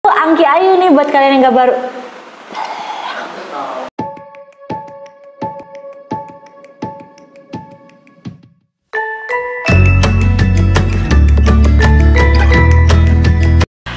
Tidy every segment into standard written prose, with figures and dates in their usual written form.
Angki Ayu nih buat kalian yang gak baru.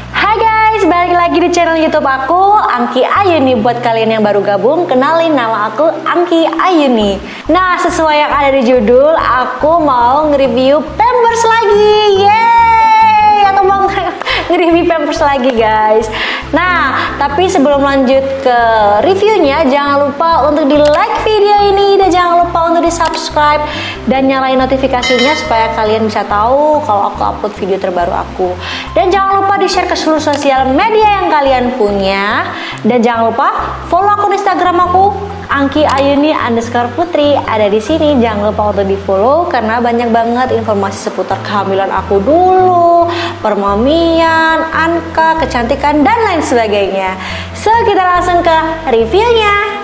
Hai guys, balik lagi di channel YouTube aku, Angki Ayu nih. Buat kalian yang baru gabung, kenalin, nama aku Angki Ayu nih. Nah, sesuai yang ada di judul, aku mau nge-review Pampers lagi. Yeay, aku mau nge-review Pampers lagi guys. Nah, tapi sebelum lanjut ke reviewnya, jangan lupa untuk di like video ini dan jangan lupa untuk di subscribe dan nyalain notifikasinya supaya kalian bisa tahu kalau aku upload video terbaru aku. Dan jangan lupa di share ke seluruh sosial media yang kalian punya. Dan jangan lupa follow akun Instagram aku, AngkiAyuni_Putri, ada di sini. Jangan lupa untuk di follow karena banyak banget informasi seputar kehamilan aku dulu, permamian, angka, kecantikan dan lain sebagainya. So kita langsung ke reviewnya.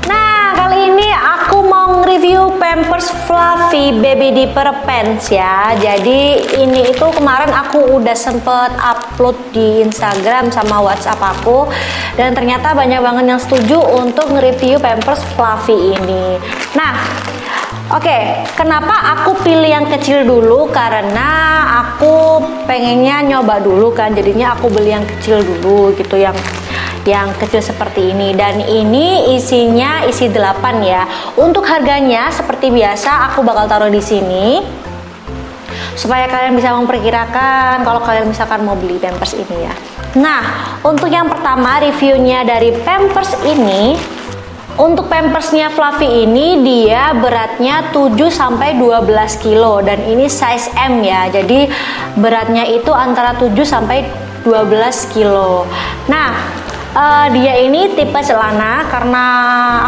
Nah, kali ini aku mau nge-review Pampers Fluffy Baby Diaper Pants ya. Jadi ini itu kemarin aku udah sempet upload di Instagram sama WhatsApp aku, dan ternyata banyak banget yang setuju untuk nge-review Pampers Fluffy ini. Nah, oke, kenapa aku pilih yang kecil dulu? Karena aku pengennya nyoba dulu kan, jadinya aku beli yang kecil dulu gitu, yang kecil seperti ini. Dan ini isinya isi 8 ya. Untuk harganya seperti biasa aku bakal taruh di sini supaya kalian bisa memperkirakan kalau kalian misalkan mau beli Pampers ini ya. Nah, untuk yang pertama reviewnya dari Pampers ini. Untuk Pampersnya Fluffy ini dia beratnya 7-12 kilo dan ini size M ya. Jadi beratnya itu antara 7-12 kilo. Nah, dia ini tipe celana karena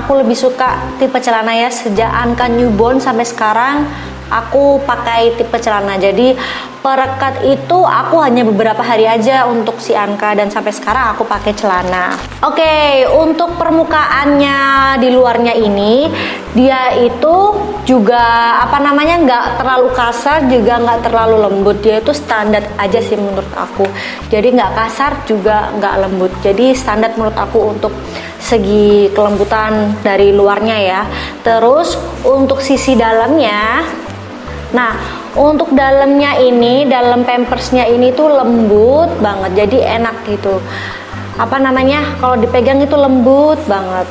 aku lebih suka tipe celana ya. Sejak Anka newborn sampai sekarang aku pakai tipe celana. Jadi perekat itu aku hanya beberapa hari aja untuk si Anka dan sampai sekarang aku pakai celana. Oke, untuk permukaannya di luarnya ini dia itu juga nggak terlalu kasar juga nggak terlalu lembut. Dia itu standar aja sih menurut aku. Jadi nggak kasar juga nggak lembut. Jadi standar menurut aku untuk segi kelembutan dari luarnya ya. Terus untuk sisi dalamnya, nah untuk dalamnya ini, dalam Pampersnya ini tuh lembut banget, jadi enak gitu. Kalau dipegang itu lembut banget.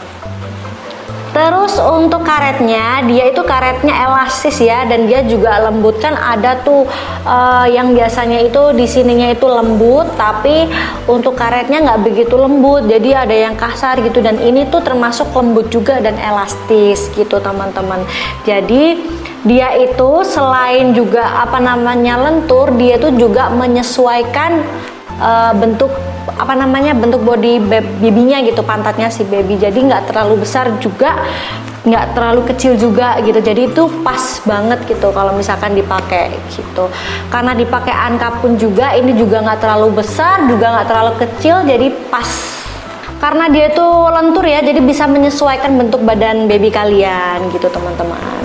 Terus untuk karetnya, dia itu karetnya elastis ya, dan dia juga lembut. Kan ada tuh yang biasanya itu di sininya itu lembut, tapi untuk karetnya nggak begitu lembut, jadi ada yang kasar gitu. Dan ini tuh termasuk lembut juga dan elastis gitu teman-teman. Jadi dia itu selain juga lentur, dia tuh juga menyesuaikan bentuk bentuk body babynya gitu, pantatnya si baby. Jadi nggak terlalu besar juga, nggak terlalu kecil juga gitu. Jadi itu pas banget gitu kalau misalkan dipakai gitu. Karena dipakai Anka pun juga, ini juga nggak terlalu besar, juga nggak terlalu kecil, jadi pas. Karena dia tuh lentur ya, jadi bisa menyesuaikan bentuk badan baby kalian gitu teman-teman.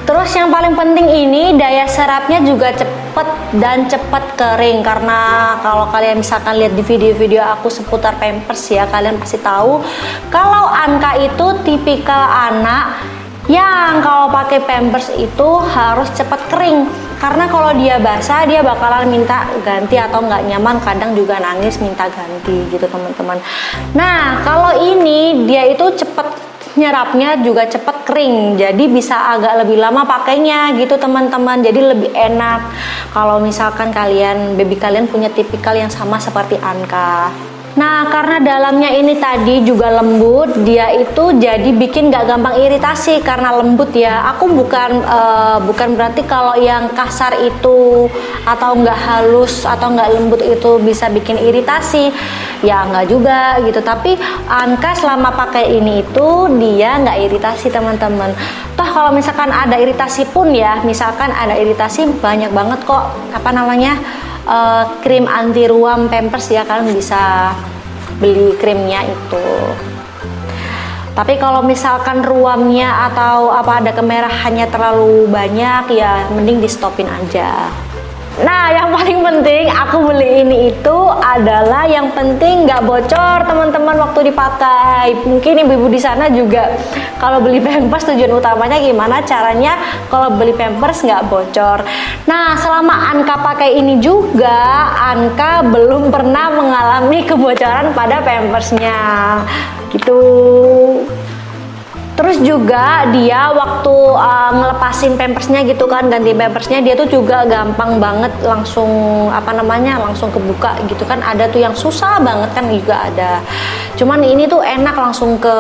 Terus yang paling penting ini daya serapnya juga cepet dan cepat kering. Karena kalau kalian misalkan lihat di video-video aku seputar Pampers ya, kalian pasti tahu kalau Anka itu tipikal anak yang kalau pakai Pampers itu harus cepat kering. Karena kalau dia basah dia bakalan minta ganti atau nggak nyaman, kadang juga nangis minta ganti gitu teman-teman. Nah, kalau ini dia itu cepet nyerapnya juga cepet kering, jadi bisa agak lebih lama pakainya gitu teman-teman. Jadi lebih enak kalau misalkan baby kalian punya tipikal yang sama seperti Anka. Nah, karena dalamnya ini tadi juga lembut, dia itu jadi bikin gak gampang iritasi karena lembut ya. Aku bukan berarti kalau yang kasar itu atau nggak halus atau nggak lembut itu bisa bikin iritasi. Ya nggak juga gitu. Tapi Anka selama pakai ini itu dia nggak iritasi teman-teman. Toh kalau misalkan ada iritasi pun ya, misalkan ada iritasi banyak banget kok krim anti ruam Pampers ya, kalian bisa beli krimnya itu. Tapi kalau misalkan ruamnya atau ada kemerahannya terlalu banyak ya mending di stopin aja. Nah, yang paling penting aku beli ini itu adalah yang penting nggak bocor teman-teman waktu dipakai. Mungkin ibu-ibu di sana juga kalau beli Pampers tujuan utamanya gimana caranya kalau beli Pampers nggak bocor. Nah, selama Anka pakai ini juga, Anka belum pernah mengalami kebocoran pada Pampersnya gitu. Terus juga dia waktu ngelepasin pampersnya gitu kan, ganti pampersnya, dia tuh juga gampang banget langsung langsung kebuka gitu kan. Ada tuh yang susah banget kan juga ada. Cuman ini tuh enak langsung ke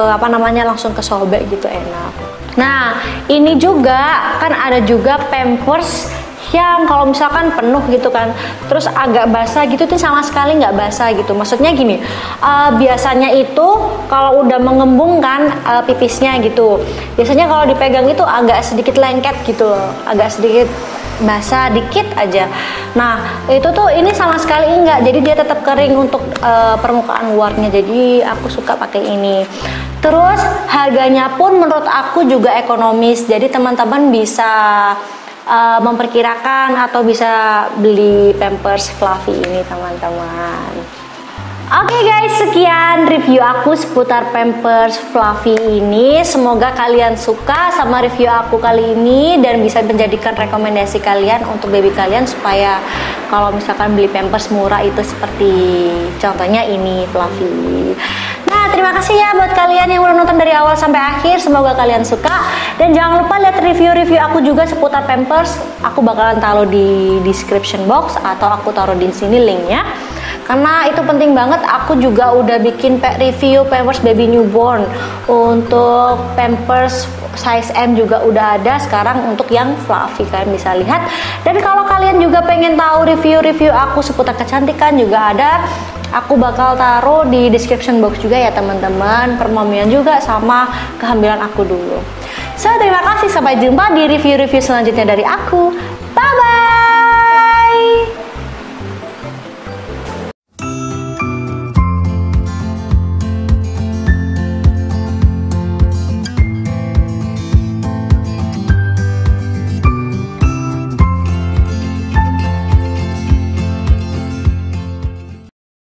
langsung ke sobek gitu, enak. Nah, ini juga kan ada juga pampers yang kalau misalkan penuh gitu kan, terus agak basah gitu tuh sama sekali nggak basah gitu. Maksudnya gini, biasanya itu kalau udah mengembung kan pipisnya gitu, biasanya kalau dipegang itu agak sedikit lengket gitu loh, agak sedikit basah dikit aja. Nah itu tuh ini sama sekali enggak, jadi dia tetap kering untuk permukaan luarnya, jadi aku suka pakai ini. Terus harganya pun menurut aku juga ekonomis, jadi teman-teman bisa memperkirakan atau bisa beli Pampers Fluffy ini teman-teman. Oke guys, sekian review aku seputar Pampers Fluffy ini. Semoga kalian suka sama review aku kali ini dan bisa menjadikan rekomendasi kalian untuk baby kalian, supaya kalau misalkan beli Pampers murah itu seperti contohnya ini Fluffy. Nah, terima kasih ya buat kalian yang udah nonton dari awal sampai akhir. Semoga kalian suka. Dan jangan lupa lihat review-review aku juga seputar Pampers. Aku bakalan taruh di description box atau aku taruh di sini linknya. Karena itu penting banget. Aku juga udah bikin review Pampers Baby Newborn. Untuk Pampers size M juga udah ada sekarang untuk yang Fluffy, kalian bisa lihat. Dan kalau kalian juga pengen tahu review-review aku seputar kecantikan juga ada. Aku bakal taruh di description box juga ya teman-teman, permamian juga sama kehamilan aku dulu. So, terima kasih, sampai jumpa di review-review selanjutnya dari aku. Bye bye.